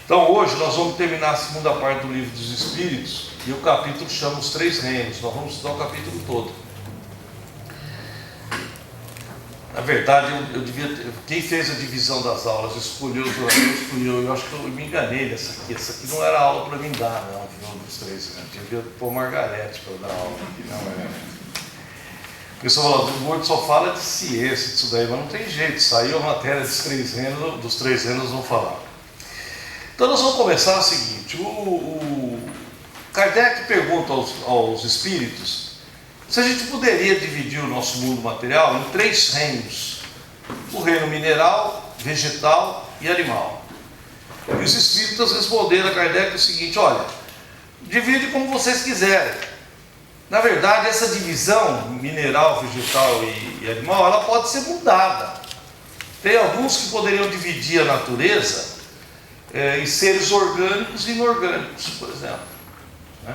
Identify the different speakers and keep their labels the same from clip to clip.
Speaker 1: Então hoje nós vamos terminar a segunda parte do Livro dos Espíritos, e o capítulo chama Os Três Reinos. Nós vamos estudar o capítulo todo. Na verdade, eu devia ter, quem fez a divisão das aulas escolheu os oradores, fui eu acho que eu me enganei nessa aqui. Essa aqui não era aula para mim dar, não, viu, dos três. Eu devia pôr Margarete para dar aula aqui, não é? O pessoal fala, o Gordo só fala de ciência, disso daí, mas não tem jeito, saiu a matéria dos três reinos, vão falar. Então nós vamos começar o seguinte, o Kardec pergunta aos espíritos se a gente poderia dividir o nosso mundo material em três reinos: o reino mineral, vegetal e animal. E os espíritos responderam a Kardec o seguinte: olha, divide como vocês quiserem. Na verdade, essa divisão mineral, vegetal e animal, ela pode ser mudada. Tem alguns que poderiam dividir a natureza em seres orgânicos e inorgânicos, por exemplo, né?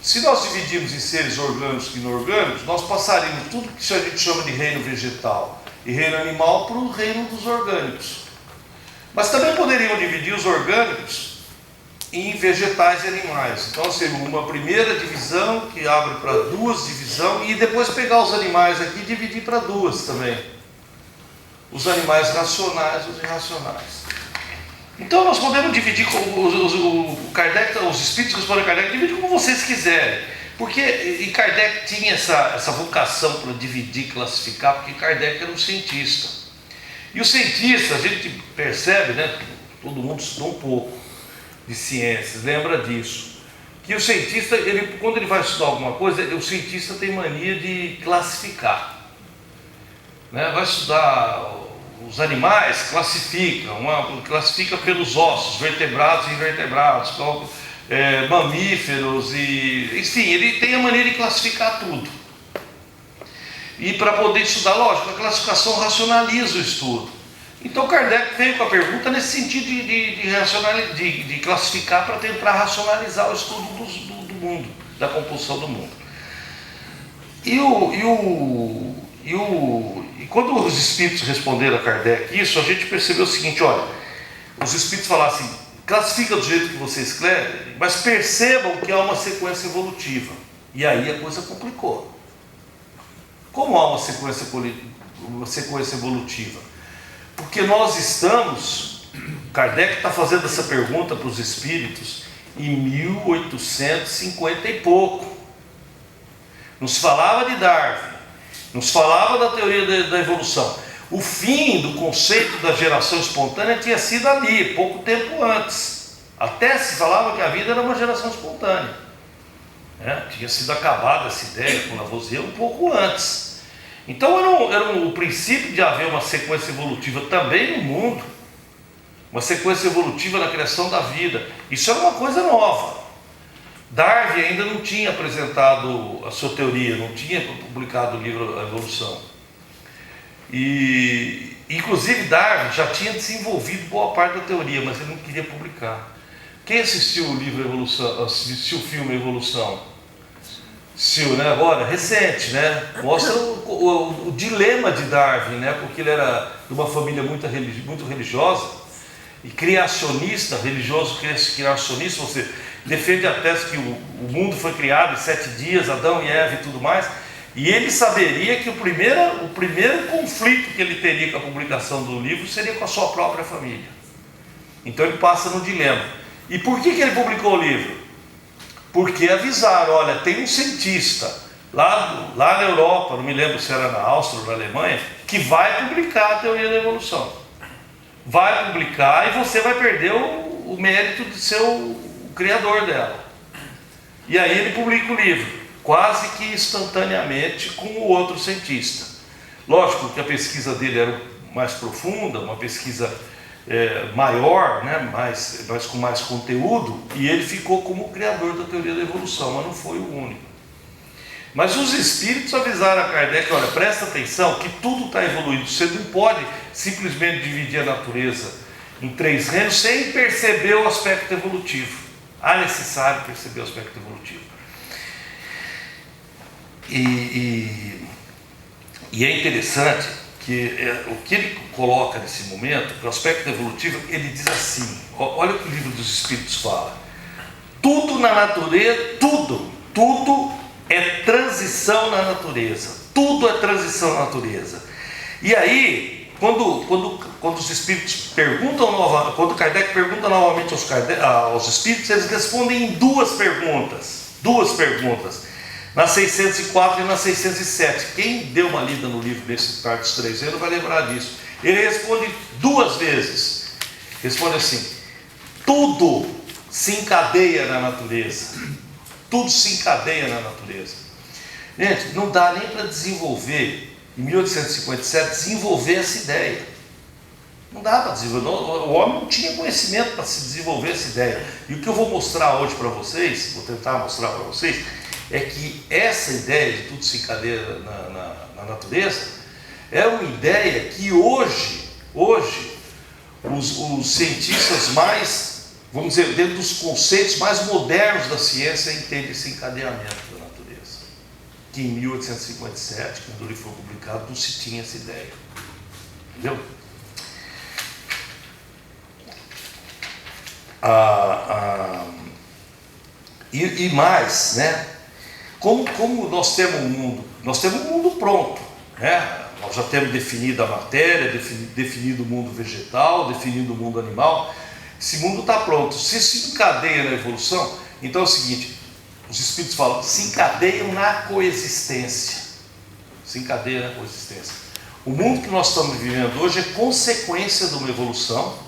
Speaker 1: Se nós dividirmos em seres orgânicos e inorgânicos, nós passaríamos tudo que a gente chama de reino vegetal e reino animal para o reino dos orgânicos. Mas também poderiam dividir os orgânicos em vegetais e animais. Então seria uma primeira divisão que abre para duas divisões, e depois pegar os animais aqui e dividir para duas também. Os animais racionais e os irracionais. Então nós podemos dividir, os espíritos respondem a Kardec, divide como vocês quiserem. E Kardec tinha essa vocação para dividir, classificar, porque Kardec era um cientista. E o cientista, a gente percebe, né, todo mundo estudou um pouco de ciências, lembra disso, que o cientista, quando ele vai estudar alguma coisa, o cientista tem mania de classificar, né? Vai estudar os animais, classifica pelos ossos, vertebrados e invertebrados, mamíferos, enfim, ele tem a mania de classificar tudo. E para poder estudar, lógico, a classificação racionaliza o estudo. Então Kardec veio com a pergunta nesse sentido de classificar para tentar racionalizar o estudo do mundo, da composição do mundo. E quando os espíritos responderam a Kardec isso, a gente percebeu o seguinte: olha, os espíritos falaram assim, classifica do jeito que vocês querem, mas percebam que há uma sequência evolutiva. E aí a coisa complicou. Como há uma sequência evolutiva? Porque nós estamos, Kardec está fazendo essa pergunta para os espíritos em 1850 e pouco. Nos falava de Darwin, nos falava da teoria da evolução. O fim do conceito da geração espontânea tinha sido ali, pouco tempo antes. Até se falava que a vida era uma geração espontânea, né? Tinha sido acabada essa ideia com Lavoisier um pouco antes. Então era o princípio de haver uma sequência evolutiva também no mundo, uma sequência evolutiva na criação da vida. Isso era uma coisa nova. Darwin ainda não tinha apresentado a sua teoria, não tinha publicado o livro A Evolução. E inclusive Darwin já tinha desenvolvido boa parte da teoria, mas ele não queria publicar. Quem assistiu o livro Evolução, assistiu o filme Evolução? Assistiu, né? Agora, recente, né? Mostra o dilema de Darwin, né? Porque ele era de uma família muito religiosa e criacionista, religioso criacionista, ou seja, defende a tese que o mundo foi criado em 7 dias, Adão e Eva e tudo mais, e ele saberia que o primeiro conflito que ele teria com a publicação do livro seria com a sua própria família. Então ele passa no dilema. E por que ele publicou o livro? Porque avisaram, olha, tem um cientista lá na Europa, não me lembro se era na Áustria ou na Alemanha, que vai publicar a teoria da evolução. Vai publicar e você vai perder o mérito de ser o criador dela. E aí ele publica o livro, quase que instantaneamente, com o outro cientista. Lógico que a pesquisa dele era mais profunda, uma pesquisa maior, né, mas com mais conteúdo, e ele ficou como o criador da teoria da evolução, mas não foi o único. Mas os espíritos avisaram a Kardec: olha, presta atenção que tudo está evoluindo, você não pode simplesmente dividir a natureza em 3 reinos sem perceber o aspecto evolutivo. É necessário perceber o aspecto evolutivo. E é interessante o que ele coloca nesse momento, o aspecto evolutivo, ele diz assim, olha o que o livro dos Espíritos fala. Tudo na natureza, tudo é transição na natureza. Tudo é transição na natureza. E aí, quando os Espíritos perguntam novamente, quando Kardec pergunta novamente aos Espíritos, eles respondem em duas perguntas. Na 604 e na 607. Quem deu uma lida no livro desse Tardes 3 anos vai lembrar disso. Ele responde duas vezes. Responde assim: tudo se encadeia na natureza. Tudo se encadeia na natureza. Gente, não dá nem para desenvolver, em 1857, desenvolver essa ideia. Não dá para desenvolver. O homem não tinha conhecimento para se desenvolver essa ideia. E o que eu vou mostrar hoje para vocês, vou tentar mostrar para vocês, é que essa ideia de tudo se encadeia na natureza é uma ideia que hoje os cientistas mais, vamos dizer, dentro dos conceitos mais modernos da ciência, entendem esse encadeamento da natureza. Que em 1857, quando o livro foi publicado, não se tinha essa ideia. Entendeu? E mais, né? Como nós temos um mundo pronto, né? Nós já temos definido a matéria, definido o mundo vegetal, definido o mundo animal. Esse mundo está pronto. Se encadeia na evolução, então é o seguinte: os Espíritos falam, se encadeiam na coexistência. Se encadeia na coexistência. O mundo que nós estamos vivendo hoje é consequência de uma evolução,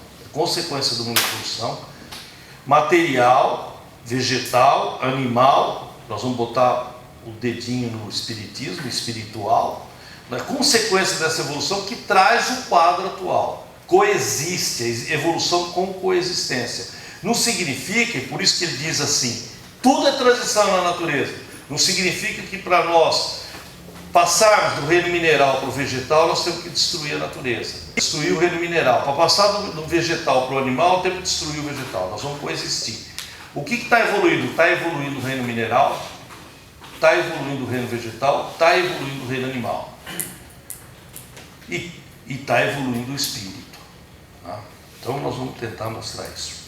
Speaker 1: material, vegetal, animal. Nós vamos botar o dedinho no espiritismo, espiritual, na consequência dessa evolução que traz o quadro atual. Coexiste, evolução com coexistência. Não significa, e por isso que ele diz assim, tudo é transição na natureza. Não significa que para nós passarmos do reino mineral para o vegetal, nós temos que destruir a natureza. Destruir o reino mineral. Para passar do vegetal para o animal, temos que destruir o vegetal. Nós vamos coexistir. O que está evoluindo? Está evoluindo o reino mineral, está evoluindo o reino vegetal, está evoluindo o reino animal. E está evoluindo o espírito. Tá? Então nós vamos tentar mostrar isso.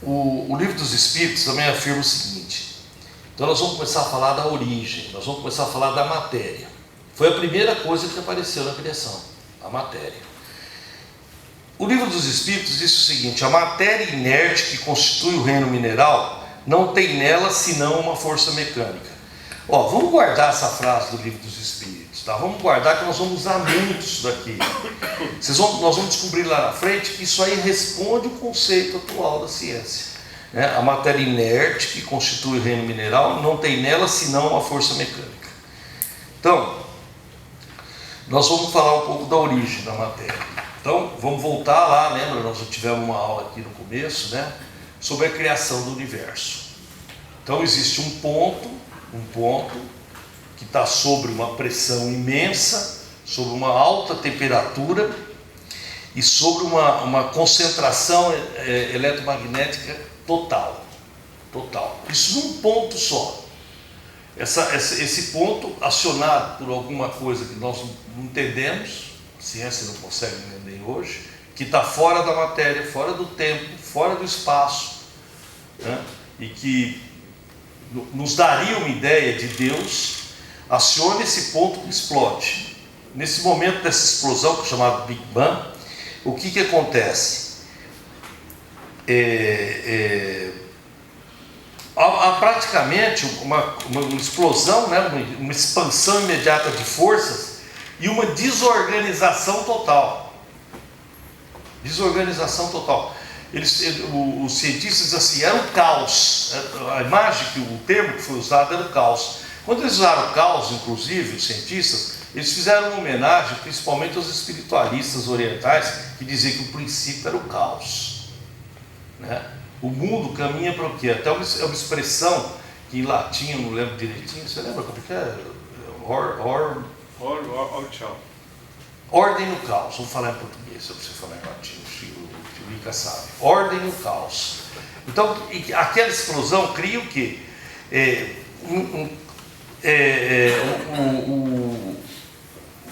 Speaker 1: O livro dos Espíritos também afirma o seguinte. Então nós vamos começar a falar da origem, nós vamos começar a falar da matéria. Foi a primeira coisa que apareceu na criação, a matéria. O livro dos Espíritos diz o seguinte: a matéria inerte que constitui o reino mineral não tem nela senão uma força mecânica. Vamos guardar essa frase do livro dos Espíritos, tá? Vamos guardar, que nós vamos usar muito isso daqui. Nós vamos descobrir lá na frente que isso aí responde o conceito atual da ciência, né? A matéria inerte que constitui o reino mineral não tem nela senão uma força mecânica. Então, nós vamos falar um pouco da origem da matéria. Então, vamos voltar lá, lembra? Nós já tivemos uma aula aqui no começo, né? Sobre a criação do universo. Então, existe um ponto que está sobre uma pressão imensa, sobre uma alta temperatura e sobre uma concentração eletromagnética total. Isso num ponto só. Esse ponto, acionado por alguma coisa que nós não entendemos, a ciência não consegue entender hoje, que está fora da matéria, fora do tempo, fora do espaço, né? E que nos daria uma ideia de Deus, aciona esse ponto que explode. Nesse momento dessa explosão, que é chamado Big Bang, o que acontece? Há praticamente uma explosão, né? uma expansão imediata de forças e uma desorganização total. Os cientistas dizem assim, era um caos. A imagem, o termo que foi usado era o caos. Quando eles usaram o caos, inclusive, os cientistas, eles fizeram uma homenagem principalmente aos espiritualistas orientais, que diziam que o princípio era o caos, né? O mundo caminha para o quê? Até uma expressão que em latim, eu não lembro direitinho, você lembra como que é? Ordem no caos. Vamos falar em português, se você falar em latim, o tio Ica sabe. Ordem no caos. Então, aquela explosão cria o quê? um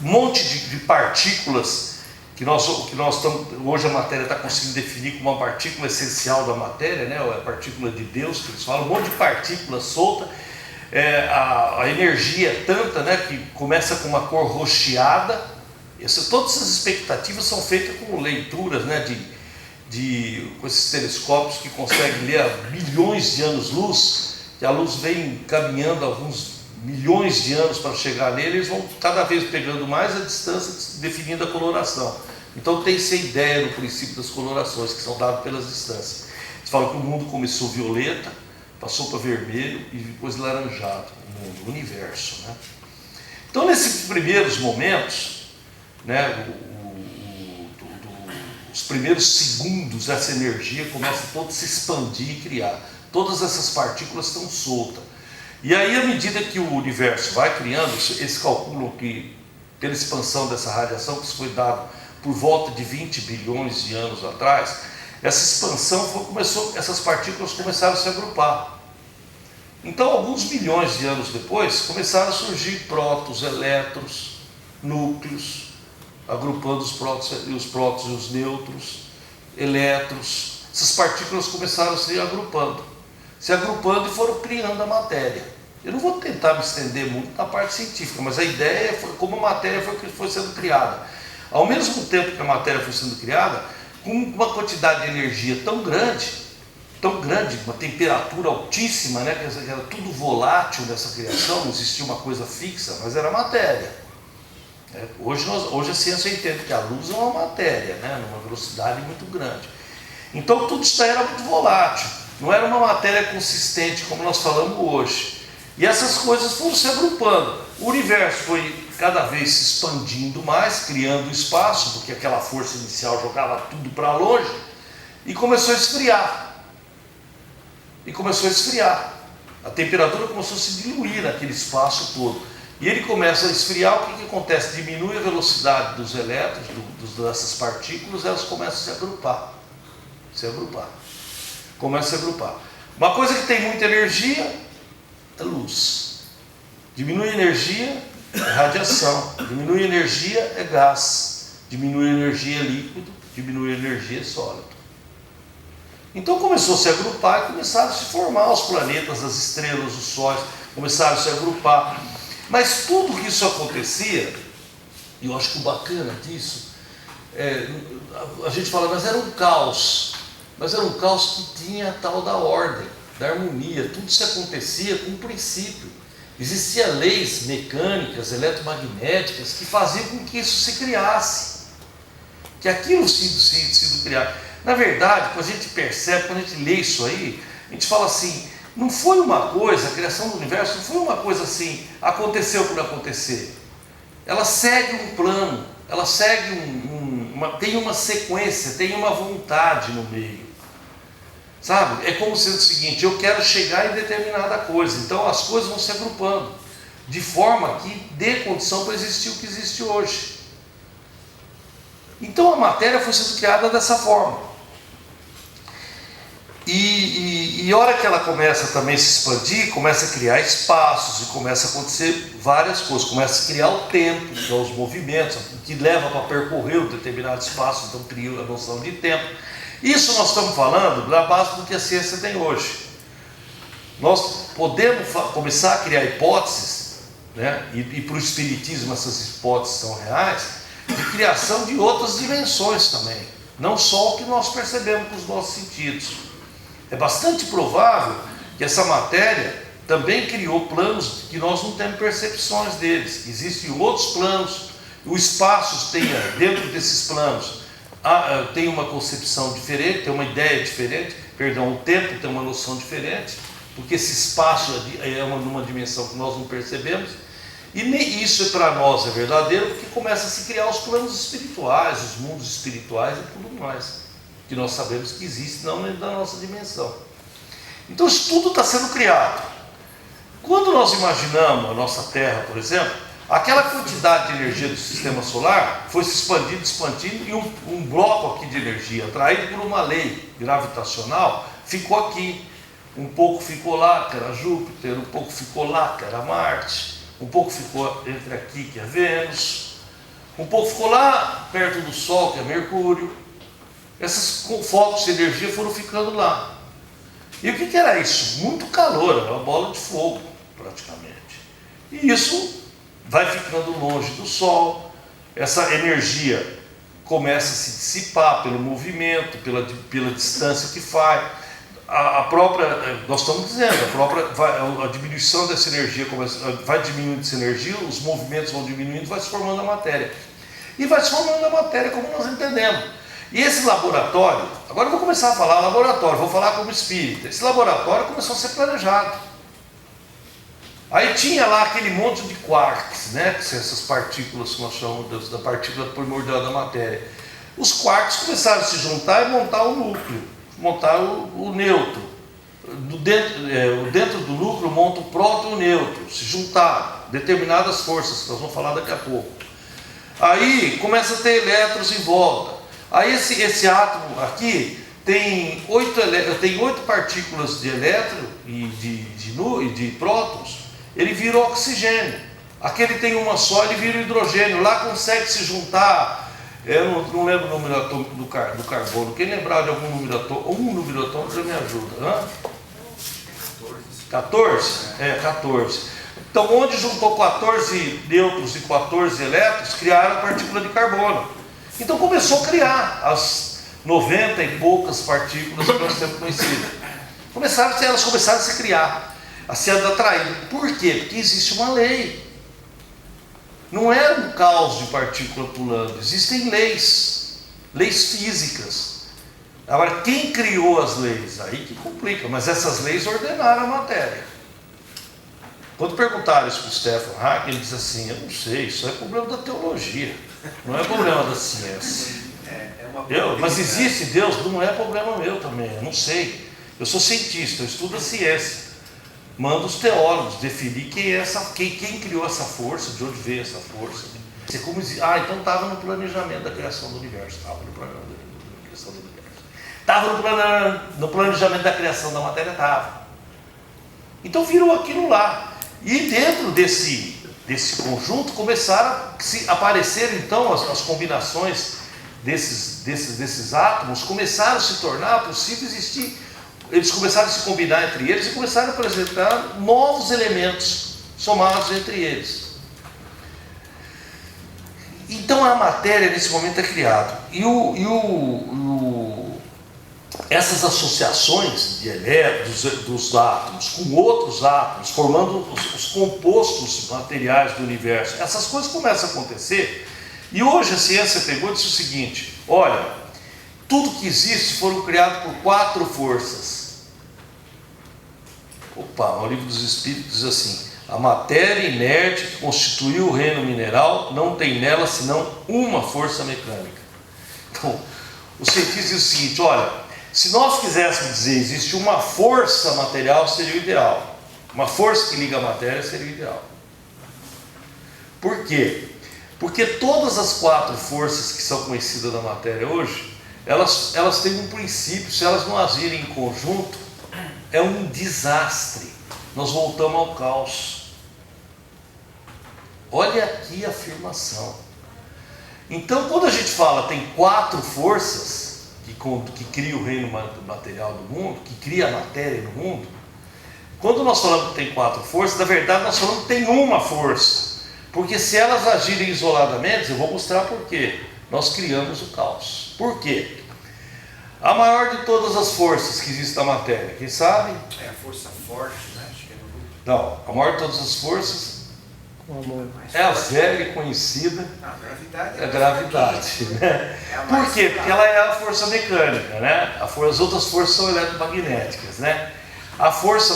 Speaker 1: monte de partículas que nós estamos, hoje a matéria está conseguindo definir como uma partícula essencial da matéria, né? A partícula de Deus, que eles falam, um monte de partículas soltas. A energia é tanta, né, que começa com uma cor rocheada. Todas essas expectativas são feitas com leituras, né, com esses telescópios que conseguem ler a milhões de anos-luz, que a luz vem caminhando alguns milhões de anos para chegar nele, eles vão cada vez pegando mais a distância, definindo a coloração. Então tem-se a ideia no princípio das colorações, que são dadas pelas distâncias. Eles falam que o mundo começou violeta, passou para vermelho e depois laranjado, o universo, né? Então, nesses primeiros momentos, né, os primeiros segundos dessa energia começa todo a se expandir e criar. Todas essas partículas estão soltas. E aí, à medida que o universo vai criando, eles calculam que, pela expansão dessa radiação, que isso foi dado por volta de 20 bilhões de anos atrás, essa expansão essas partículas começaram a se agrupar. Então, alguns milhões de anos depois, começaram a surgir prótons, elétrons, núcleos, agrupando os prótons e os nêutrons, elétrons. Essas partículas começaram a se agrupando e foram criando a matéria. Eu não vou tentar me estender muito na parte científica, mas a ideia foi como a matéria foi sendo criada. Ao mesmo tempo que a matéria foi sendo criada, com uma quantidade de energia tão grande, uma temperatura altíssima, né? Era tudo volátil nessa criação, não existia uma coisa fixa, mas era matéria. Hoje a ciência entende que a luz é uma matéria, né? Numa velocidade muito grande. Então tudo isso era muito volátil, não era uma matéria consistente como nós falamos hoje. E essas coisas foram se agrupando. O universo foi cada vez se expandindo mais, criando espaço, porque aquela força inicial jogava tudo para longe, e começou a esfriar. A temperatura começou a se diluir naquele espaço todo. E ele começa a esfriar, o que acontece? Diminui a velocidade dos elétrons, dessas partículas, elas começam a se agrupar. Começa a se agrupar. Uma coisa que tem muita energia é luz. Diminui a energia é radiação. Diminui a energia é gás. Diminui a energia é líquido. Diminui a energia é sólido. Então começou a se agrupar e começaram a se formar os planetas, as estrelas, os sóis, começaram a se agrupar. Mas tudo que isso acontecia, e eu acho que o bacana disso, a gente fala, mas era um caos que tinha a tal da ordem, da harmonia, tudo isso acontecia com um princípio. Existiam leis mecânicas, eletromagnéticas, que faziam com que isso se criasse, que aquilo sido criado. Na verdade, quando a gente percebe, quando a gente lê isso aí, a gente fala assim, não foi uma coisa, a criação do universo não foi uma coisa assim, aconteceu por acontecer. Ela segue um plano, ela segue tem uma sequência, tem uma vontade no meio. Sabe? É como sendo o seguinte, eu quero chegar em determinada coisa, então as coisas vão se agrupando, de forma que dê condição para existir o que existe hoje. Então a matéria foi sendo criada dessa forma. E a hora que ela começa também a se expandir, começa a criar espaços e começa a acontecer várias coisas. Começa a criar o tempo, que é os movimentos, que leva para percorrer um determinado espaço, então cria a noção de tempo. Isso nós estamos falando da base do que a ciência tem hoje. Nós podemos começar a criar hipóteses, né? E para o espiritismo essas hipóteses são reais, de criação de outras dimensões também, não só o que nós percebemos com os nossos sentidos. É bastante provável que essa matéria também criou planos que nós não temos percepções deles. Existem outros planos, o espaço dentro desses planos tem uma concepção diferente, tem uma ideia diferente, o tempo tem uma noção diferente, porque esse espaço é numa dimensão que nós não percebemos. E nem isso para nós é verdadeiro, porque começa a se criar os planos espirituais, os mundos espirituais e tudo mais, que nós sabemos que existe, não dentro da nossa dimensão. Então isso tudo está sendo criado. Quando nós imaginamos a nossa Terra, por exemplo, aquela quantidade de energia do sistema solar foi se expandindo, e um bloco aqui de energia, atraído por uma lei gravitacional, ficou aqui. um pouco ficou lá, que era Júpiter, um pouco ficou lá, que era Marte, um pouco ficou entre aqui, que é Vênus, um pouco ficou lá perto do Sol, que é Mercúrio. Esses focos de energia foram ficando lá. E o que era isso? Muito calor, era uma bola de fogo, praticamente. E isso vai ficando longe do Sol, essa energia começa a se dissipar pelo movimento, pela distância que faz. A própria, nós estamos dizendo, a diminuição dessa energia, vai diminuindo essa energia, os movimentos vão diminuindo, vai se formando a matéria. E vai se formando a matéria como nós entendemos. E esse laboratório, agora eu vou começar a falar laboratório, vou falar como espírita. Esse laboratório começou a ser planejado. Aí tinha lá aquele monte de quarks, né, que são essas partículas que nós chamamos da partícula primordial da matéria. Os quarks começaram a se juntar e montar o núcleo, montar o nêutron. Dentro do núcleo monta o próton e o nêutron, se juntar, determinadas forças, que nós vamos falar daqui a pouco. Aí começa a ter elétrons em volta. Aí esse átomo aqui tem 8 partículas de elétron e de prótons. Ele vira oxigênio. Aquele tem uma só, ele vira hidrogênio. Lá consegue se juntar. Eu não lembro o número atômico do carbono. Quem lembrar de algum número atômico? Um número atômico já me ajuda. 14? 14. Então, onde juntou 14 nêutrons e 14 elétrons, criaram a partícula de carbono. Então, começou a criar as 90 e poucas partículas que nós temos conhecido. Elas começaram a se criar, a ser atraídas. Por quê? Porque existe uma lei. Não é um caos de partícula pulando. Existem leis físicas. Agora, quem criou as leis? Aí que complica, mas essas leis ordenaram a matéria. Quando perguntaram isso para o Stephen Hawking, ele diz assim: eu não sei, isso é problema da teologia, não é problema da ciência. Mas existe Deus? Não é problema meu também, eu não sei. Eu sou cientista, eu estudo a ciência. Mando os teólogos definir quem criou essa força, de onde veio essa força. Então estava no planejamento da criação do universo. Estava no planejamento da criação do universo. Estava no planejamento da criação da matéria, estava. Então virou aquilo lá. E dentro desse conjunto começaram a aparecer então as combinações desses átomos, começaram a se tornar possível existir. Eles começaram a se combinar entre eles e começaram a apresentar novos elementos somados entre eles. Então a matéria nesse momento é criada. Essas associações de elétrons dos átomos com outros átomos, formando os compostos materiais do universo, essas coisas começam a acontecer. E hoje a ciência pegou e disse o seguinte: olha, tudo que existe foram criado por 4 forças. O livro dos Espíritos diz assim: a matéria inerte que constituiu o reino mineral não tem nela senão uma força mecânica. Então, os cientistas dizem o seguinte: olha, se nós quiséssemos dizer existe uma força material, seria o ideal. Uma força que liga a matéria seria o ideal. Por quê? Porque todas as 4 forças que são conhecidas da matéria hoje, elas têm um princípio. Se elas não agirem em conjunto, é um desastre. Nós voltamos ao caos. Olha aqui a afirmação. Então, quando a gente fala tem 4 forças que cria o reino material do mundo, que cria a matéria no mundo, quando nós falamos que tem 4 forças, na verdade nós falamos que tem uma força. Porque se elas agirem isoladamente, eu vou mostrar por quê. Nós criamos o caos. Por quê? A maior de todas as forças que existem na matéria, quem sabe?
Speaker 2: É a força forte, né? Acho que é
Speaker 1: Não, a maior de todas as forças é a velha e conhecida gravidade. Né? Por quê? Porque ela é a força mecânica, né? As outras forças são eletromagnéticas, né? A força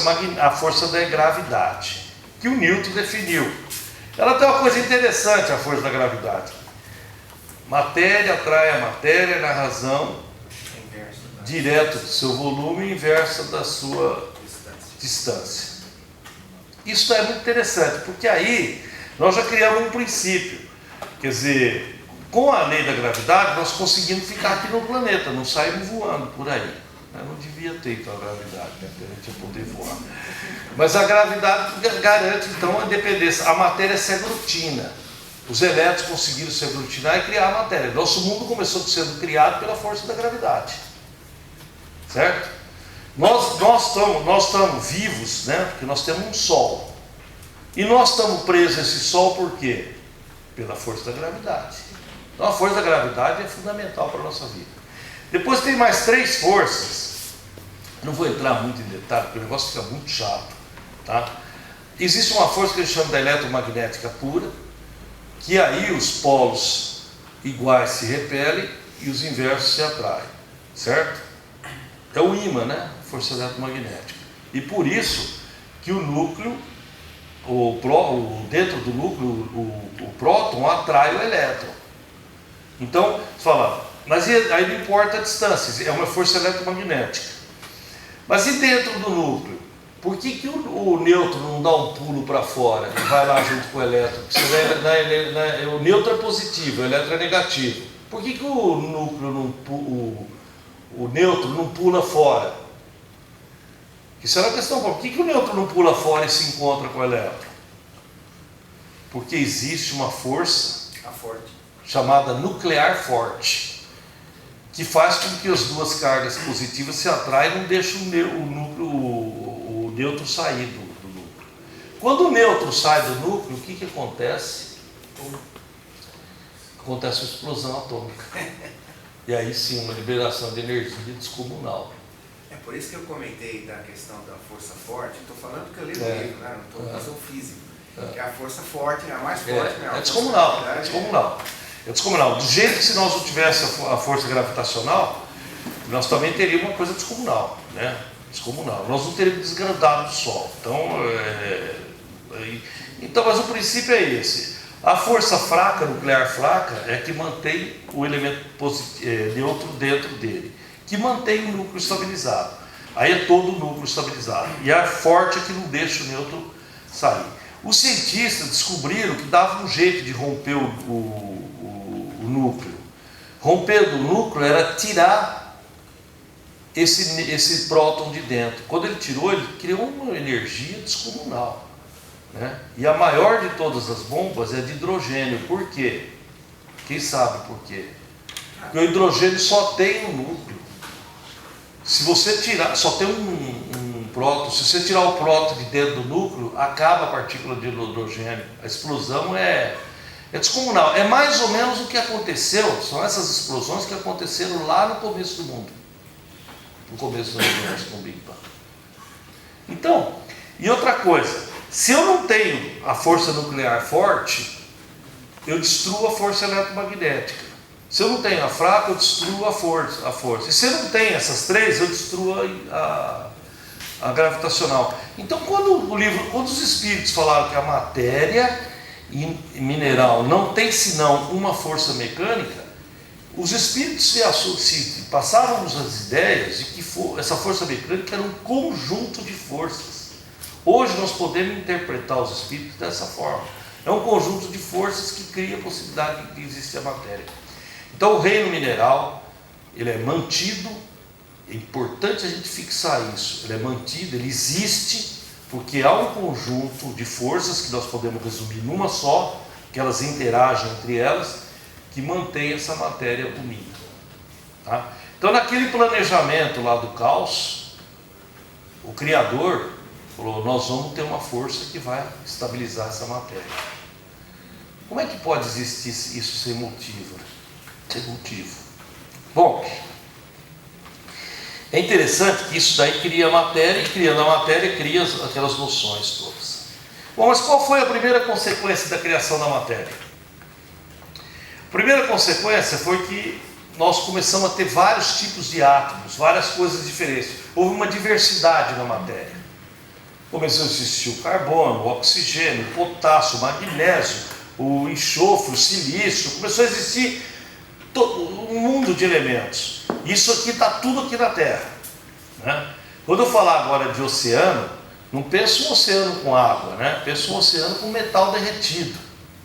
Speaker 1: da gravidade, que o Newton definiu. Ela tem uma coisa interessante, a força da gravidade. Matéria atrai a matéria na razão direto do seu volume e inversa da sua distância. Isso é muito interessante, porque aí nós já criamos um princípio. Quer dizer, com a lei da gravidade, nós conseguimos ficar aqui no planeta, não saímos voando por aí. Eu não devia ter então a gravidade, né? Para a gente poder voar. Mas a gravidade garante então a independência. A matéria se aglutina. Os elétrons conseguiram se aglutinar e criar a matéria. Nosso mundo começou sendo criado pela força da gravidade. Certo? Nós estamos vivos, né? Porque nós temos um Sol. E nós estamos presos a esse Sol por quê? Pela força da gravidade. Então a força da gravidade é fundamental para a nossa vida. Depois tem mais 3 forças. Não vou entrar muito em detalhe, porque o negócio fica muito chato. Tá? Existe uma força que eles chamam da eletromagnética pura, que aí os polos iguais se repelem e os inversos se atraem. Certo? É o ímã, né? Força eletromagnética. E por isso que o núcleo, dentro do núcleo, o próton atrai o elétron. Então, você fala, mas aí não importa a distância, é uma força eletromagnética. Mas e dentro do núcleo? Por que o nêutron não dá um pulo para fora e vai lá junto com o elétron? O nêutron é positivo, o elétron é negativo. Por que o núcleo o nêutron não pula fora? Isso é uma questão. Por que o nêutron não pula fora e se encontra com o elétron? Porque existe uma força chamada nuclear forte, que faz com que as duas cargas positivas se atraem e não deixam o nêutron sair do núcleo. Quando o nêutron sai do núcleo, o que acontece? Acontece uma explosão atômica. E aí sim, uma liberação de energia descomunal.
Speaker 2: É por isso que eu comentei da questão da força forte. Estou falando que eu li no livro, né? Não estou fazendo físico. Que é a força forte, é a mais forte.
Speaker 1: É descomunal, é descomunal. É descomunal. Do jeito que se nós não tivéssemos a força gravitacional, nós também teríamos uma coisa descomunal, né? Descomunal. Nós não teríamos desgrandado do Sol. Então, mas o princípio é esse. A força fraca, nuclear fraca, é que mantém o elemento neutro dentro dele, que mantém o núcleo estabilizado. Aí é todo o núcleo estabilizado. E a forte é que não deixa o nêutron sair. Os cientistas descobriram que dava um jeito de romper o núcleo. Romper o núcleo era tirar esse próton de dentro. Quando ele tirou, ele criou uma energia descomunal. Né? E a maior de todas as bombas é de hidrogênio. Por quê? Quem sabe por quê? Porque o hidrogênio só tem um núcleo. Se você tirar, só tem um próton. Se você tirar o próton de dentro do núcleo, acaba a partícula de hidrogênio. A explosão é descomunal. É mais ou menos o que aconteceu. São essas explosões que aconteceram lá no começo do mundo. No começo do universo, com o Big Bang. Então, e outra coisa. Se eu não tenho a força nuclear forte, eu destruo a força eletromagnética. Se eu não tenho a fraca, eu destruo a força. E se eu não tenho essas 3, eu destruo a gravitacional. Então, quando os espíritos falaram que a matéria mineral não tem senão uma força mecânica, os espíritos se passavam-nos as ideias de que essa força mecânica era um conjunto de forças. Hoje nós podemos interpretar os espíritos dessa forma. É um conjunto de forças que cria a possibilidade de existir a matéria. Então o reino mineral, ele é mantido, é importante a gente fixar isso, ele é mantido, ele existe, porque há um conjunto de forças que nós podemos resumir numa só, que elas interagem entre elas, que mantém essa matéria unida. Tá? Então naquele planejamento lá do caos, o Criador falou, nós vamos ter uma força que vai estabilizar essa matéria. Como é que pode existir isso sem motivo? Sem motivo. Bom, é interessante que isso daí cria a matéria, e criando a matéria cria aquelas noções todas. Bom, mas qual foi a primeira consequência da criação da matéria? A primeira consequência foi que nós começamos a ter vários tipos de átomos, várias coisas diferentes. Houve uma diversidade na matéria. Começou a existir o carbono, o oxigênio, o potássio, o magnésio, o enxofre, o silício. Começou a existir um mundo de elementos. Isso aqui está tudo aqui na Terra. Né? Quando eu falar agora de oceano, não pensa um oceano com água, né? Pensa um oceano com metal derretido.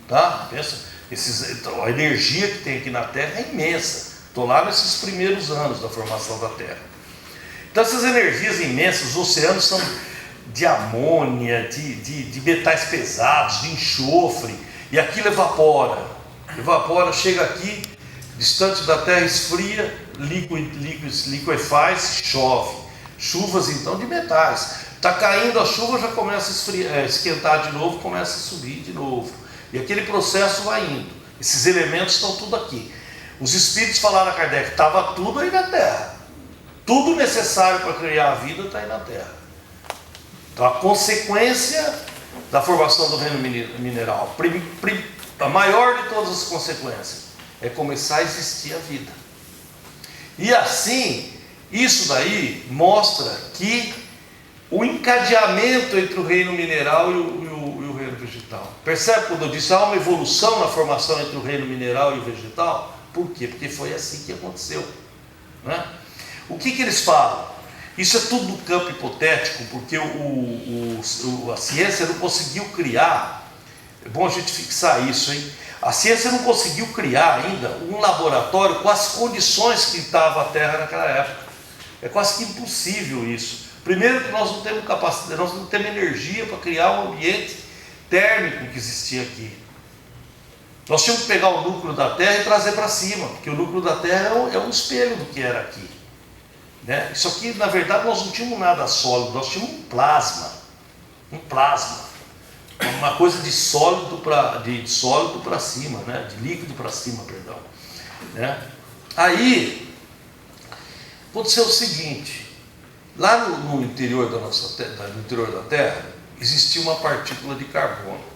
Speaker 1: Tá? A energia que tem aqui na Terra é imensa. Estou lá nesses primeiros anos da formação da Terra. Então essas energias imensas, os oceanos são de amônia, de metais pesados, de enxofre, e aquilo evapora, chega aqui, distante da Terra, esfria, liquefaz, chove. Chuvas então de metais. Está caindo a chuva, já começa a esquentar de novo, começa a subir de novo. E aquele processo vai indo. Esses elementos estão tudo aqui. Os espíritos falaram a Kardec, estava tudo aí na Terra. Tudo necessário para criar a vida está aí na Terra. Então a consequência da formação do reino mineral, a maior de todas as consequências, é começar a existir a vida. E assim, isso daí mostra que o encadeamento entre o reino mineral e o reino vegetal. Percebe quando eu disse há uma evolução na formação entre o reino mineral e o vegetal? Por quê? Porque foi assim que aconteceu, né? O que eles falam? Isso é tudo no campo hipotético, porque a ciência não conseguiu criar. É bom a gente fixar isso, hein? A ciência não conseguiu criar ainda um laboratório com as condições que estava a Terra naquela época. É quase que impossível isso. Primeiro que nós não temos capacidade, nós não temos energia para criar um ambiente térmico que existia aqui. Nós tínhamos que pegar o núcleo da Terra e trazer para cima, porque o núcleo da Terra é um espelho do que era aqui, né? Isso aqui, na verdade, nós não tínhamos nada sólido, nós tínhamos um plasma, uma coisa de sólido para cima, né? De líquido para cima, perdão, né? Aí aconteceu o seguinte: lá no interior da nossa Terra, no interior da Terra, existia uma partícula de carbono.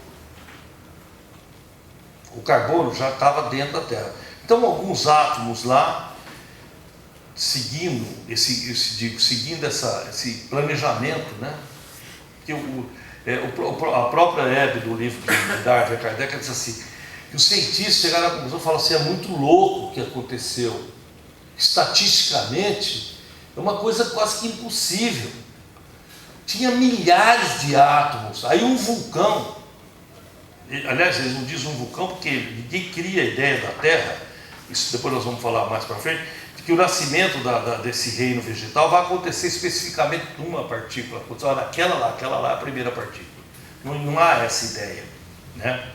Speaker 1: O carbono já estava dentro da Terra. Então alguns átomos lá, seguindo esse planejamento, né? Que a própria Hebe do livro de Darwin e Kardec diz assim, que os cientistas chegaram à conclusão e falaram assim, é muito louco o que aconteceu. Estatisticamente, é uma coisa quase que impossível. Tinha milhares de átomos. Aí um vulcão, aliás, eles não dizem um vulcão porque ninguém cria a ideia da Terra, isso depois nós vamos falar mais para frente, de que o nascimento desse reino vegetal vai acontecer especificamente numa partícula. Olha, aquela lá é a primeira partícula. Não há essa ideia, né?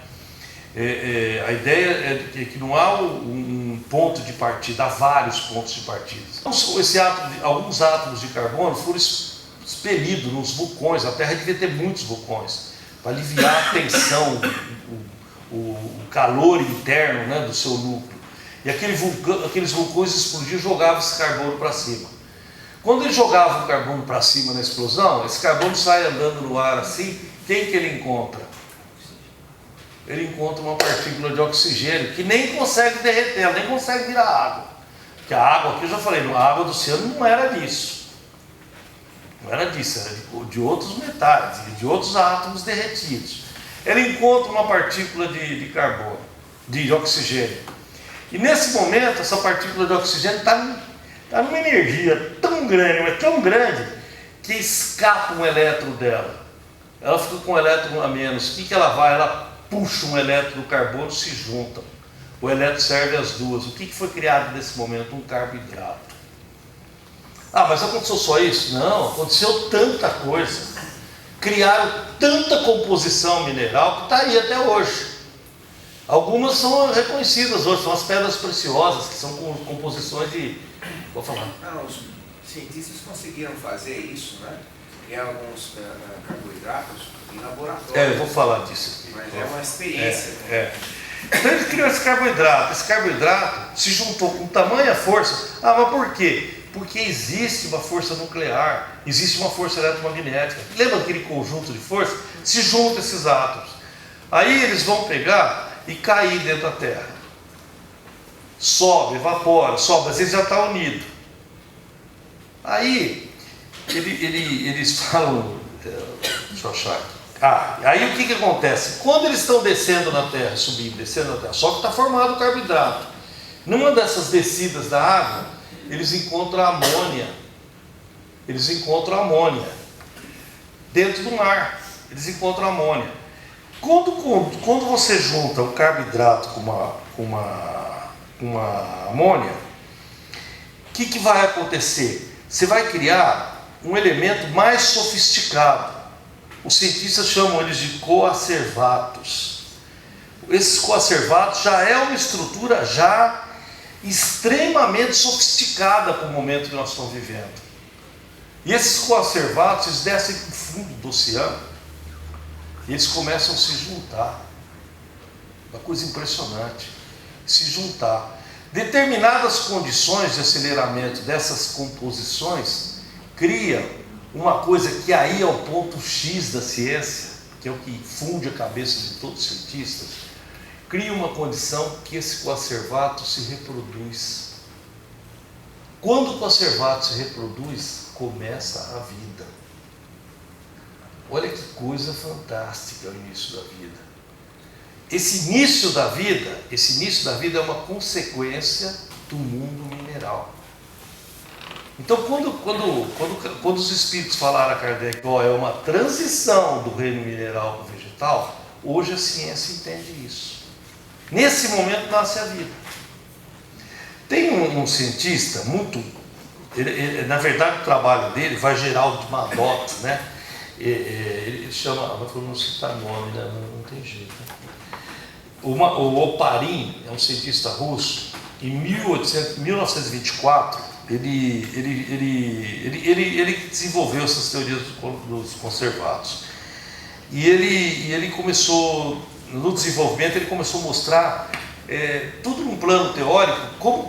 Speaker 1: A ideia é que não há um ponto de partida, há vários pontos de partida. Então, alguns átomos de carbono foram expelidos nos vulcões. A Terra devia ter muitos vulcões, para aliviar a tensão, o calor interno, né, do seu núcleo. E aqueles vulcões explodiam e jogavam esse carbono para cima. Quando ele jogava o carbono para cima na explosão, esse carbono sai andando no ar assim, quem que ele encontra? Ele encontra uma partícula de oxigênio que nem consegue derreter, ela nem consegue virar água. Porque a água, aqui eu já falei, a água do oceano não era disso. Não era disso, era de outros metais, de outros átomos derretidos. Ele encontra uma partícula de carbono, de oxigênio. E nesse momento, essa partícula de oxigênio está numa energia tão grande, mas tão grande, que escapa um elétron dela. Ela fica com um elétron a menos. O que ela vai? Ela puxa um elétron do carbono e se juntam. O elétron serve as duas. O que foi criado nesse momento? Um carboidrato. Ah, mas aconteceu só isso? Não, aconteceu tanta coisa. Criaram tanta composição mineral que está aí até hoje. Algumas são reconhecidas hoje, são as pedras preciosas, que são composições de... Vou falar.
Speaker 2: Não, os cientistas conseguiram fazer isso, né? Em alguns carboidratos em laboratório.
Speaker 1: Eu vou falar disso aqui.
Speaker 2: Mas é uma experiência.
Speaker 1: Então ele criou esse carboidrato. Esse carboidrato se juntou com tamanha força. Ah, mas por quê? Porque existe uma força nuclear, existe uma força eletromagnética. Lembra aquele conjunto de forças? Se juntam esses átomos. Aí eles vão pegar e cair dentro da Terra. Sobe, evapora, sobe, às vezes já está unido. Aí eles falam, deixa eu achar aqui. Aí o que acontece? Quando eles estão descendo na Terra, subindo, descendo na Terra, só que está formado o carboidrato. Numa dessas descidas da água, eles encontram amônia. Eles encontram amônia dentro do mar. Eles encontram amônia. Quando você junta o carboidrato com uma amônia, o que vai acontecer? você vai criar um elemento mais sofisticado. Os cientistas chamam eles de coacervatos. Esses coacervatos já é uma estrutura já extremamente sofisticada para o momento que nós estamos vivendo. E esses coacervatos, eles descem para o fundo do oceano e eles começam a se juntar. Uma coisa impressionante. Se juntar. Determinadas condições de aceleramento dessas composições criam uma coisa que aí é o ponto X da ciência, que é o que funde a cabeça de todos os cientistas, cria uma condição que esse coacervato se reproduz. Quando o coacervato se reproduz, começa a vida. Olha que coisa fantástica o início da vida. Esse início da vida é uma consequência do mundo mineral. Então, quando os espíritos falaram a Kardec, é uma transição do reino mineral para o vegetal, hoje a ciência entende isso. Nesse momento nasce a vida. Tem um cientista na verdade o trabalho dele vai Geraldo de Madoc, né? Ele chama, não vou citar nome, né? Não tem jeito. Né? O Oparin é um cientista russo. Em 1924 ele desenvolveu essas teorias dos conservados. E ele começou, no desenvolvimento, ele começou a mostrar tudo num plano teórico, como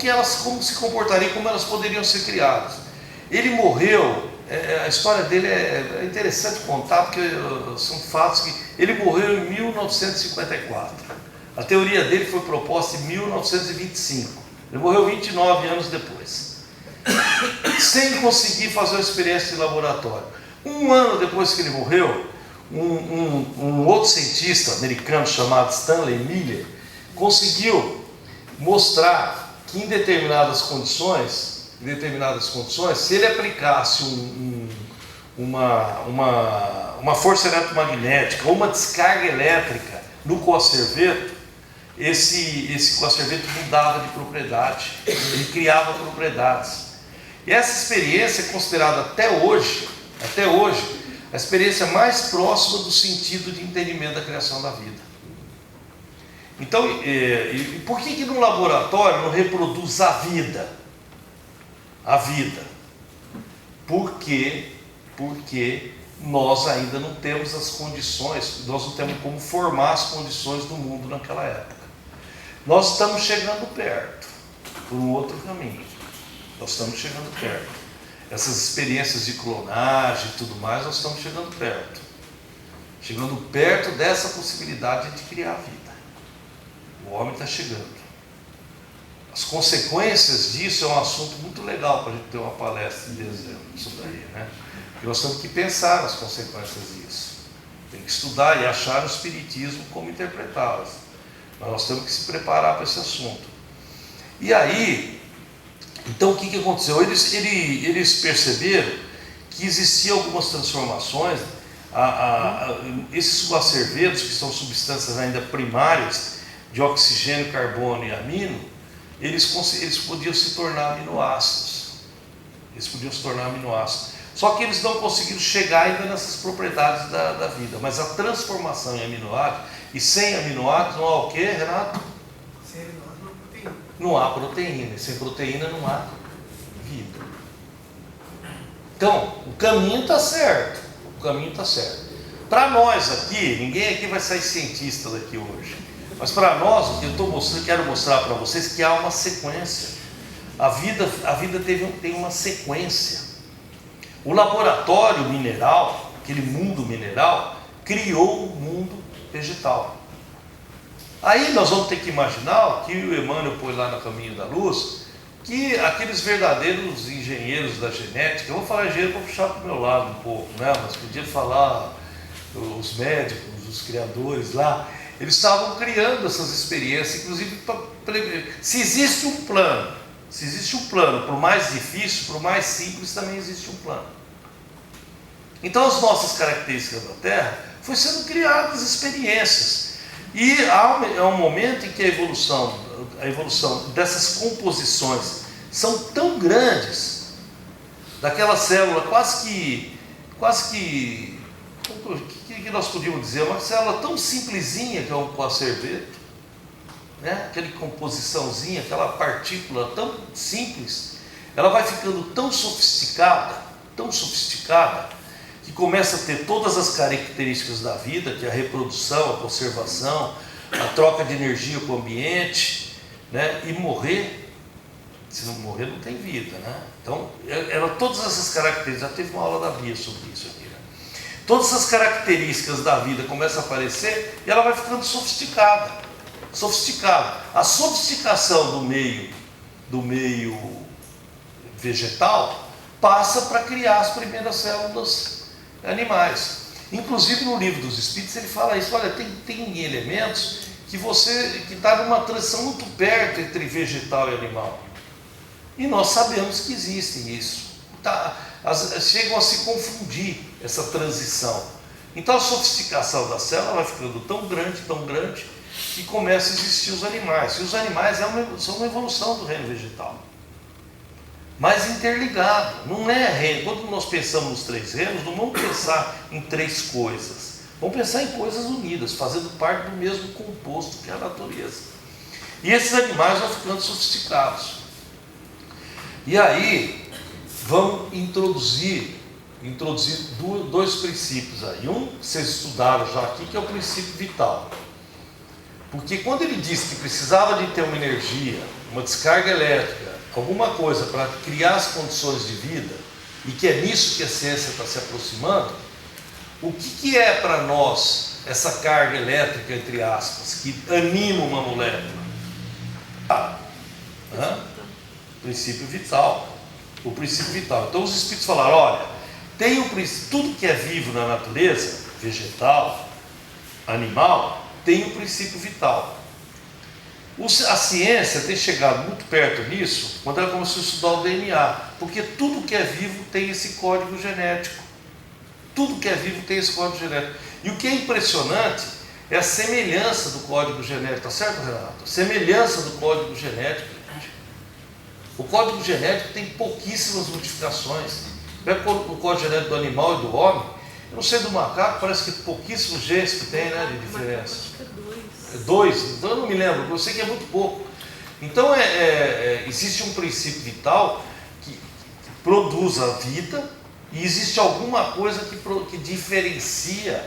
Speaker 1: se comportariam, como elas poderiam ser criadas. Ele morreu, a história dele é interessante contar, porque são fatos que... Ele morreu em 1954. A teoria dele foi proposta em 1925. Ele morreu 29 anos depois, sem conseguir fazer uma experiência de laboratório. Um ano depois que ele morreu, um outro cientista americano chamado Stanley Miller conseguiu mostrar que em determinadas condições, se ele aplicasse uma força eletromagnética ou uma descarga elétrica no coacerveto, esse coacerveto mudava de propriedade, ele criava propriedades. E essa experiência é considerada até hoje, a experiência mais próxima do sentido de entendimento da criação da vida. Então, por que no laboratório não reproduz a vida? A vida. Porque nós ainda não temos as condições, nós não temos como formar as condições do mundo naquela época. Nós estamos chegando perto, por um outro caminho. Nós estamos chegando perto. Essas experiências de clonagem e tudo mais, nós estamos chegando perto. Chegando perto dessa possibilidade de criar a vida. O homem está chegando. As consequências disso é um assunto muito legal para a gente ter uma palestra de dezembro, isso daí, né? Porque nós temos que pensar nas consequências disso. Tem que estudar e achar no Espiritismo como interpretá-las. Mas nós temos que se preparar para esse assunto. E aí, então o que aconteceu? Eles perceberam que existiam algumas transformações. Esses coacervetos, que são substâncias ainda primárias, de oxigênio, carbono e amino, eles podiam se tornar aminoácidos. Só que eles não conseguiram chegar ainda nessas propriedades da vida. Mas a transformação em aminoácidos, e sem aminoácidos não há o quê, Renato?
Speaker 2: Sem aminoácidos não há proteína.
Speaker 1: Não há proteína. E sem proteína não há vida. Então, o caminho está certo. Para nós aqui, ninguém aqui vai sair cientista daqui hoje. Mas para nós, o que eu quero mostrar para vocês é que há uma sequência. A vida tem uma sequência. O laboratório mineral, aquele mundo mineral, criou o mundo vegetal. Aí nós vamos ter que imaginar, que o Emmanuel põe lá no Caminho da Luz, que aqueles verdadeiros engenheiros da genética, eu vou falar engenheiro para puxar para o meu lado um pouco, né? Mas podia falar os médicos, os criadores lá, eles estavam criando essas experiências, inclusive se existe um plano, por mais difícil, por mais simples, também existe um plano. Então as nossas características da Terra foi sendo criadas experiências. E há um momento em que a evolução dessas composições são tão grandes, daquela célula quase que nós podíamos dizer, uma célula tão simplesinha que é um coacerveto, né? Aquela composiçãozinha, aquela partícula tão simples, ela vai ficando tão sofisticada, que começa a ter todas as características da vida, que é a reprodução, a conservação, a troca de energia com o ambiente, né? E morrer, se não morrer não tem vida, né? Então, todas essas características, já teve uma aula da Bia sobre isso aqui, né? Todas essas características da vida começam a aparecer e ela vai ficando sofisticada. A sofisticação do meio vegetal passa para criar as primeiras células animais. Inclusive no livro dos Espíritos ele fala isso, olha, tem elementos que está numa transição muito perto entre vegetal e animal. E nós sabemos que existem isso. Chegam a se confundir essa transição. Então a sofisticação da célula vai ficando tão grande, que começa a existir os animais. E os animais são uma evolução do reino vegetal. Mas interligado. Não é reino. Quando nós pensamos nos 3 reinos, não vamos pensar em 3 coisas. Vamos pensar em coisas unidas, fazendo parte do mesmo composto que é a natureza. E esses animais vão ficando sofisticados. E aí, vamos introduzir 2 princípios aí. Um, vocês estudaram já aqui, que é o princípio vital. Porque quando ele disse que precisava de ter uma energia, uma descarga elétrica, alguma coisa para criar as condições de vida, e que é nisso que a ciência está se aproximando, o que é para nós essa carga elétrica, entre aspas, que anima uma molécula? Princípio vital. O princípio vital. Então os Espíritos falaram, olha, tem o princípio, tudo que é vivo na natureza, vegetal, animal, tem o princípio vital. A ciência tem chegado muito perto nisso quando ela começou a estudar o DNA, porque tudo que é vivo tem esse código genético. Tudo que é vivo tem esse código genético. E o que é impressionante é a semelhança do código genético, tá certo, Renato? A semelhança do código genético. O código genético tem pouquíssimas modificações. Pega o código genético do animal e do homem. Eu não sei do macaco, parece que pouquíssimos genes que tem, né, de diferença.
Speaker 3: Acho que é 2.
Speaker 1: 2, então eu não me lembro, eu sei que é muito pouco. Então existe um princípio vital que produz a vida e existe alguma coisa que diferencia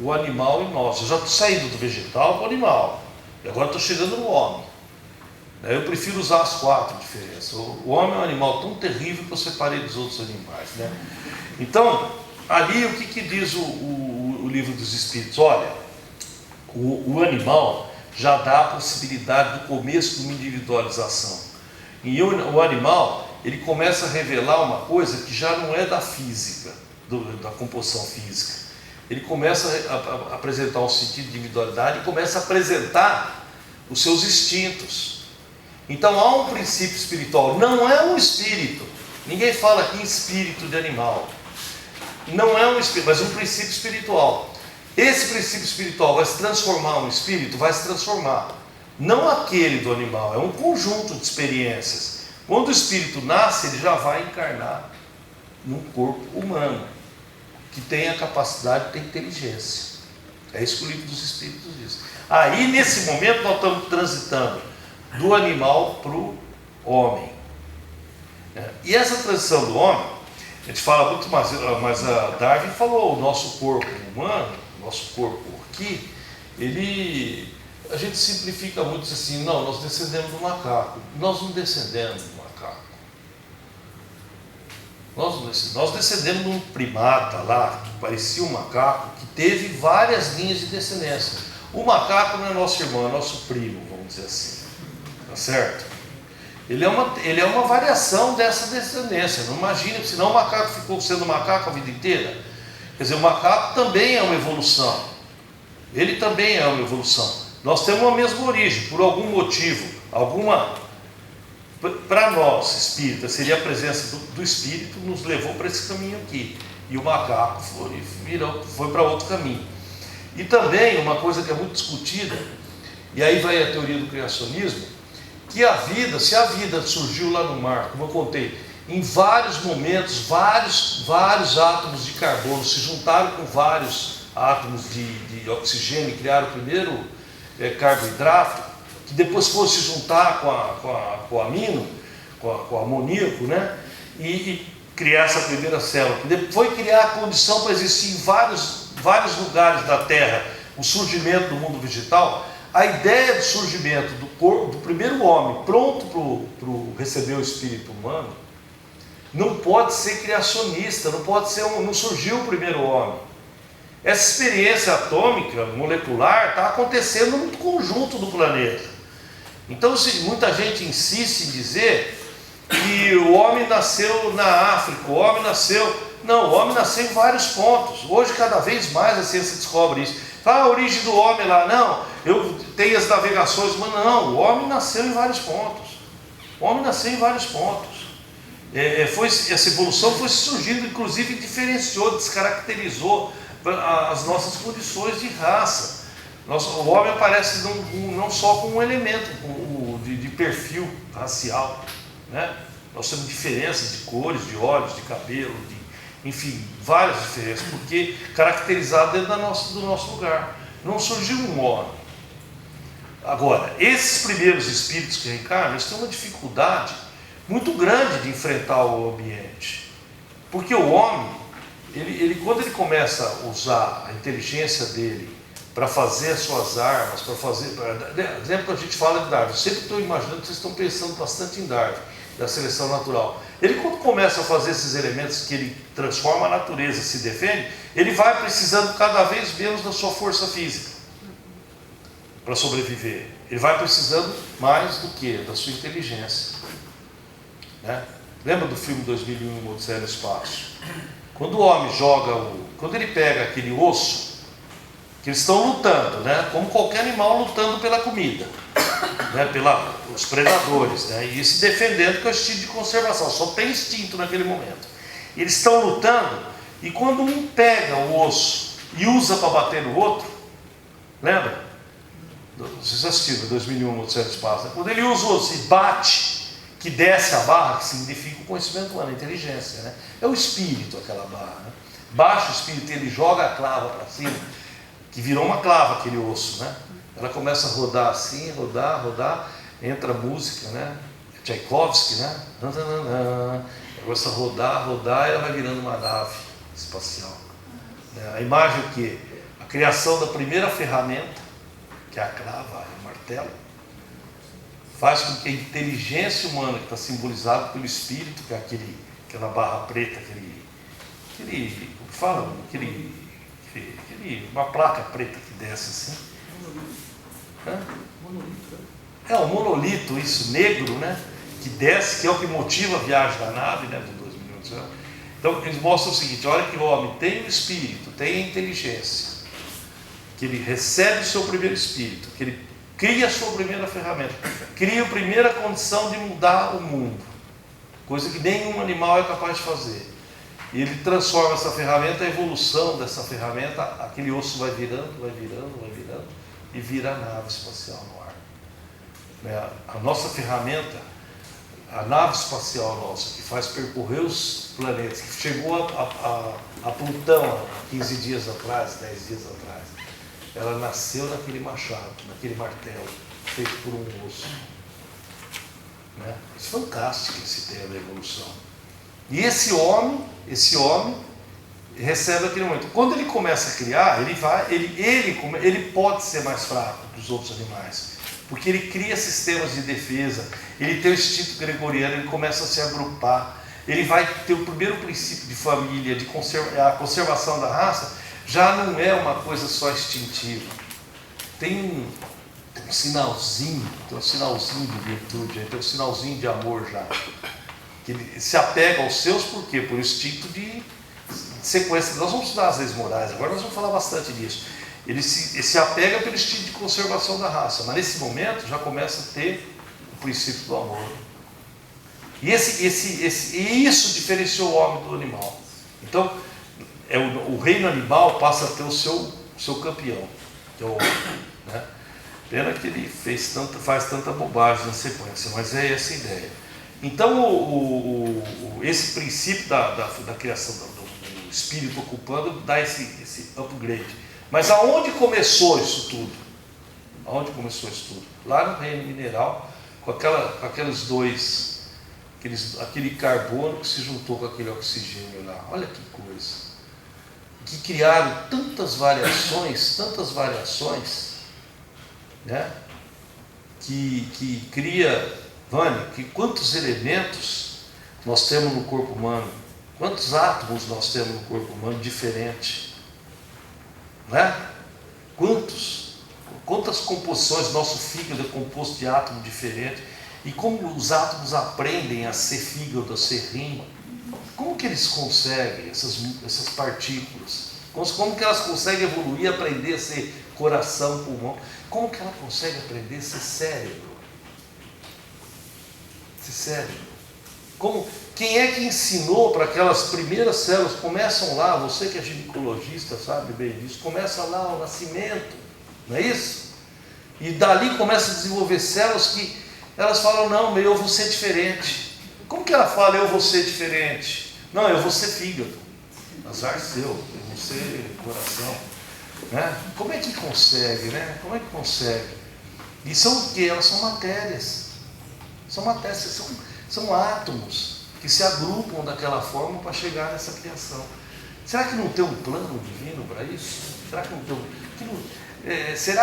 Speaker 1: o animal e nós. Eu já estou saindo do vegetal para o animal, e agora estou chegando no homem. Eu prefiro usar as 4 diferenças. O homem é um animal tão terrível que eu separei dos outros animais, né? Então, ali o que diz o livro dos Espíritos? Olha, o animal já dá a possibilidade do começo de uma individualização. E o animal, ele começa a revelar uma coisa que já não é da física, da composição física. Ele começa a apresentar um sentido de individualidade e começa a apresentar os seus instintos. Então há um princípio espiritual, não é um espírito. Ninguém fala aqui em espírito de animal. Não é um espírito, mas um princípio espiritual. Esse princípio espiritual vai se transformar um espírito? Vai se transformar. Não aquele do animal, é um conjunto de experiências. Quando o espírito nasce, ele já vai encarnar num corpo humano, que tem a capacidade de ter inteligência. É isso que o livro dos Espíritos diz. Aí, nesse momento, nós estamos transitando do animal para o homem. E essa transição do homem, a gente fala muito mais, mas a Darwin falou, o nosso corpo humano, o nosso corpo aqui, a gente simplifica muito assim, não, nós descendemos do macaco. Nós não descendemos do macaco. Nós descendemos de um primata lá, que parecia um macaco, que teve várias linhas de descendência. O macaco não é nosso irmão, é nosso primo, vamos dizer assim. Tá certo? Ele é uma variação dessa descendência. Não imagine, senão o macaco ficou sendo macaco a vida inteira. Quer dizer, o macaco também é uma evolução. Ele também é uma evolução. Nós temos a mesma origem, por algum motivo, para nós, espíritas, seria a presença do espírito nos levou para esse caminho aqui. E o macaco foi para outro caminho. E também, uma coisa que é muito discutida, e aí vai a teoria do criacionismo, que se a vida surgiu lá no mar, como eu contei, em vários momentos, vários átomos de carbono se juntaram com vários átomos de oxigênio e criaram o primeiro carboidrato, que depois foram se juntar com o amino, com o amoníaco, né? E criar essa primeira célula. Foi criar a condição para existir em vários lugares da Terra o surgimento do mundo vegetal. A ideia do surgimento do primeiro homem pronto para receber o espírito humano não pode ser criacionista, não surgiu o primeiro homem. Essa experiência atômica, molecular, está acontecendo no conjunto do planeta. Então, muita gente insiste em dizer que o homem nasceu na África, o homem nasceu... Não, o homem nasceu em vários pontos. Hoje, cada vez mais a ciência descobre isso. Fala a origem do homem lá, não, eu tenho as navegações, mas não, o homem nasceu em vários pontos. O homem nasceu em vários pontos. Essa evolução foi surgindo, inclusive diferenciou, descaracterizou as nossas condições de raça. O homem aparece não só com um elemento de perfil racial, né? Nós temos diferenças de cores, de olhos, de cabelo, enfim, várias diferenças, porque caracterizado dentro do nosso lugar. Não surgiu um homem. Agora, esses primeiros espíritos que reencarnam, eles têm uma dificuldade muito grande de enfrentar o ambiente. Porque o homem, quando ele começa a usar a inteligência dele para fazer as suas armas, exemplo que a gente fala de Darwin, eu sempre estou imaginando que vocês estão pensando bastante em Darwin, da seleção natural. Ele, quando começa a fazer esses elementos que ele transforma a natureza, se defende, ele vai precisando cada vez menos da sua força física para sobreviver. Ele vai precisando mais do que? Da sua inteligência. Né? Lembra do filme 2001, Odisseia no Espaço? Quando o homem quando ele pega aquele osso, que eles estão lutando, né? Como qualquer animal lutando pela comida, né? Pelos predadores, né? E se defendendo com o instinto de conservação, só tem instinto naquele momento. Eles estão lutando, e quando um pega o osso e usa para bater no outro, lembra? Vocês assistiram 2001, Odisseia no Espaço, né? Quando ele usa o osso e bate, que desce a barra, que significa o conhecimento humano, a inteligência, né? É o espírito aquela barra, né? Baixa o espírito, ele joga a clava para cima, que virou uma clava aquele osso, né? Ela começa a rodar assim, rodar, entra a música, né? Tchaikovsky, né? Começa a rodar, e ela vai virando uma nave espacial. A imagem o quê? A criação da primeira ferramenta, que é a clava, o martelo, faz com que a inteligência humana, que está simbolizada pelo espírito, que é aquela barra preta, uma placa preta que desce assim. O monolito, isso, negro, né? Que desce, que é o que motiva a viagem da nave, né? Do 2 minutos. Né? Então, eles mostram o seguinte: olha que o homem tem o espírito, tem a inteligência, que ele recebe o seu primeiro espírito, que ele cria a sua primeira ferramenta, cria a primeira condição de mudar o mundo, coisa que nenhum animal é capaz de fazer. E ele transforma essa ferramenta, a evolução dessa ferramenta, aquele osso vai virando, e vira a nave espacial no ar. A nossa ferramenta, a nave espacial nossa, que faz percorrer os planetas, que chegou a Plutão há 15 dias atrás, 10 dias atrás, ela nasceu naquele machado, naquele martelo, feito por um osso. Isso é fantástico, esse tema da evolução. E esse homem recebe aquele momento. Quando ele começa a criar, ele pode ser mais fraco dos outros animais, porque ele cria sistemas de defesa, ele tem o instinto gregoriano, ele começa a se agrupar, ele vai ter o primeiro princípio de família, a conservação da raça, já não é uma coisa só instintiva. Tem um sinalzinho de virtude, tem um sinalzinho de amor já. Ele se apega aos seus, por quê? Por instinto de sequência. Nós vamos estudar as leis morais, agora nós vamos falar bastante disso. Ele se apega pelo instinto de conservação da raça, mas nesse momento já começa a ter o princípio do amor. E isso diferenciou o homem do animal. Então, o reino animal passa a ter o seu campeão, que é o homem, né? Pena que ele faz tanta bobagem na sequência, mas é essa a ideia. Então, esse princípio da criação do espírito ocupando dá esse upgrade. Mas aonde começou isso tudo? Aonde começou isso tudo? Lá no reino mineral, com aqueles dois, aquele carbono que se juntou com aquele oxigênio lá. Olha que coisa. Que criaram tantas variações, né? Que cria, Vânia, que quantos elementos nós temos no corpo humano, quantos átomos nós temos no corpo humano diferente, né? Quantas composições, nosso fígado é composto de átomos diferentes, e como os átomos aprendem a ser fígado, a ser rim, como que eles conseguem, essas partículas, como que elas conseguem evoluir, aprender a ser coração, pulmão, como que ela consegue aprender a ser cérebro? Quem é que ensinou para aquelas primeiras células? Começam lá, você que é ginecologista sabe bem disso, começa lá o nascimento, não é isso? E dali começa a desenvolver células que elas falam, não, eu vou ser diferente. Como que ela fala, eu vou ser diferente? Não, eu vou ser fígado. Azar seu, eu vou ser coração. Né? Como é que consegue, né? Como é que consegue? E são o quê? Elas são matérias. São átomos que se agrupam daquela forma para chegar nessa criação. Será que não tem um plano divino para isso? Será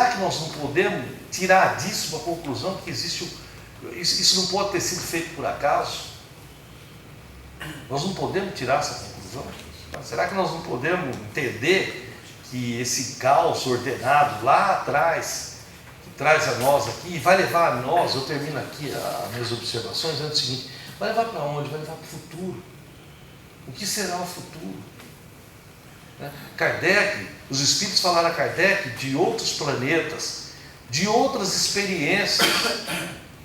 Speaker 1: que nós não podemos tirar disso uma conclusão que isso não pode ter sido feito por acaso? Nós não podemos tirar essa conclusão? Será que nós não podemos entender que esse caos ordenado lá atrás traz a nós aqui e vai levar a nós, eu termino aqui as minhas observações, é o seguinte, vai levar para onde? Vai levar para o futuro. O que será o futuro? Kardec, os espíritos falaram a Kardec de outros planetas, de outras experiências,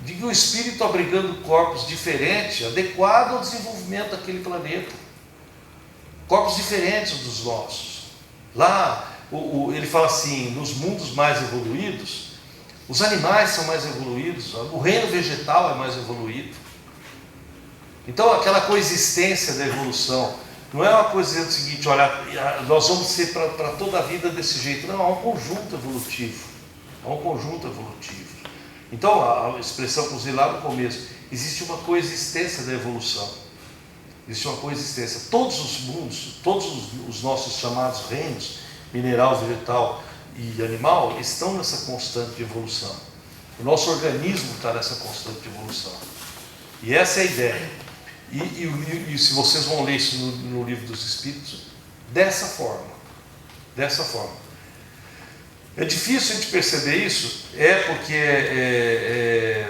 Speaker 1: de que o espírito abrigando corpos diferentes, adequados ao desenvolvimento daquele planeta. Corpos diferentes dos nossos. Lá, ele fala assim, nos mundos mais evoluídos, os animais são mais evoluídos, o reino vegetal é mais evoluído. Então, aquela coexistência da evolução, não é uma coisa dizendo o seguinte, olha, nós vamos ser para toda a vida desse jeito. Não, há um conjunto evolutivo. Então, a expressão que eu usei lá no começo, existe uma coexistência da evolução. Existe uma coexistência. Todos os mundos, todos os nossos chamados reinos, mineral, vegetal e animal, estão nessa constante de evolução. O nosso organismo está nessa constante de evolução. E essa é a ideia. E se vocês vão ler isso no Livro dos Espíritos, dessa forma. É difícil a gente perceber isso, porque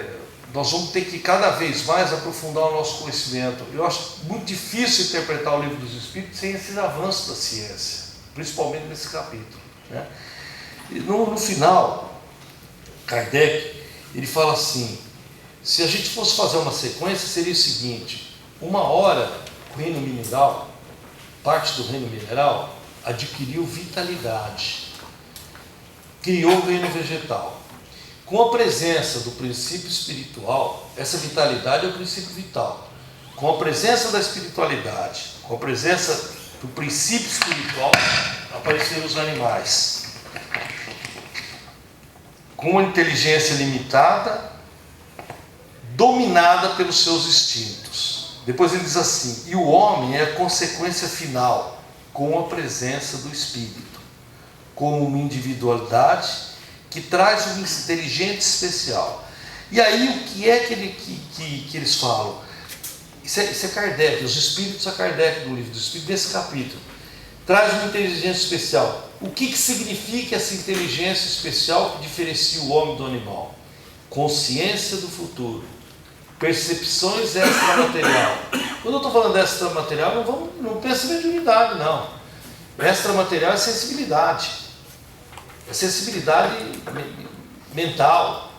Speaker 1: nós vamos ter que cada vez mais aprofundar o nosso conhecimento. Eu acho muito difícil interpretar o Livro dos Espíritos sem esses avanços da ciência, principalmente nesse capítulo. Né? No final, Kardec, ele fala assim, se a gente fosse fazer uma sequência, seria o seguinte, uma hora o reino mineral, parte do reino mineral, adquiriu vitalidade, criou o reino vegetal. Com a presença do princípio espiritual, essa vitalidade é o princípio vital. Com a presença da espiritualidade, com a presença do princípio espiritual, apareceram os animais. Com uma inteligência limitada, dominada pelos seus instintos. Depois ele diz assim, e o homem é a consequência final, com a presença do espírito, como uma individualidade que traz uma inteligência especial. E aí o que é que eles falam? Isso é Kardec, os espíritos a Kardec no Livro dos Espíritos, nesse capítulo. Traz uma inteligência especial. O que significa essa inteligência especial que diferencia o homem do animal? Consciência do futuro. Percepções extramaterial. Quando eu estou falando de extramaterial, não pensa em mediunidade, não. Extramaterial é sensibilidade. É sensibilidade mental.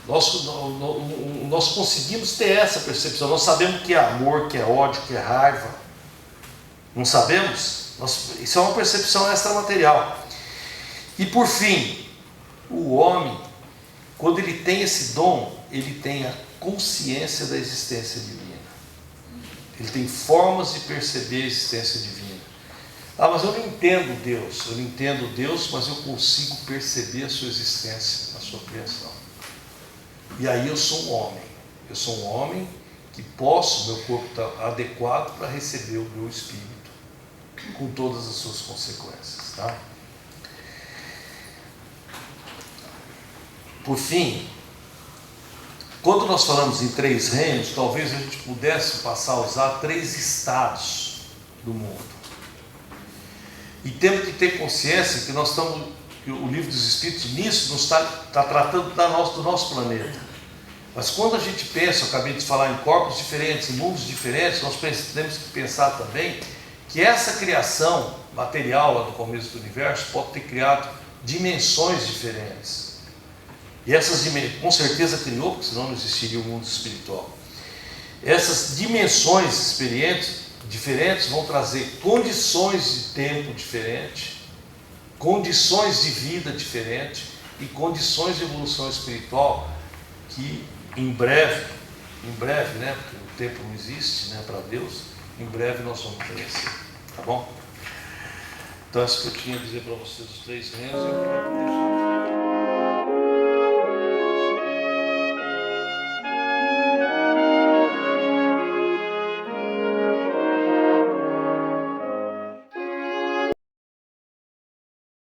Speaker 1: Nós conseguimos ter essa percepção. Nós sabemos o que é amor, o que é ódio, o que é raiva. Não sabemos? Isso é uma percepção extramaterial. E por fim, o homem, quando ele tem esse dom, ele tem a consciência da existência divina. Ele tem formas de perceber a existência divina. Ah, mas eu não entendo Deus. Eu não entendo Deus, mas eu consigo perceber a sua existência, a sua criação. E aí eu sou um homem. Eu sou um homem que posso, meu corpo está adequado para receber o meu espírito, com todas as suas consequências. Tá? Por fim, quando nós falamos em 3 reinos, talvez a gente pudesse passar a usar 3 estados do mundo. E temos que ter consciência que nós estamos, que o livro dos Espíritos nisso nos está tratando do nosso planeta. Mas quando a gente pensa, eu acabei de falar em corpos diferentes, em mundos diferentes, nós temos que pensar também que essa criação material lá do começo do universo pode ter criado dimensões diferentes. E essas dimensões, com certeza criou, porque senão não existiria o mundo espiritual. Essas dimensões diferentes vão trazer condições de tempo diferentes, condições de vida diferentes e condições de evolução espiritual que em breve, né, porque o tempo não existe, né, para Deus, em breve nós vamos conhecer, tá bom? Então, isso que eu tinha a dizer para vocês, os 3 reinos, eu queria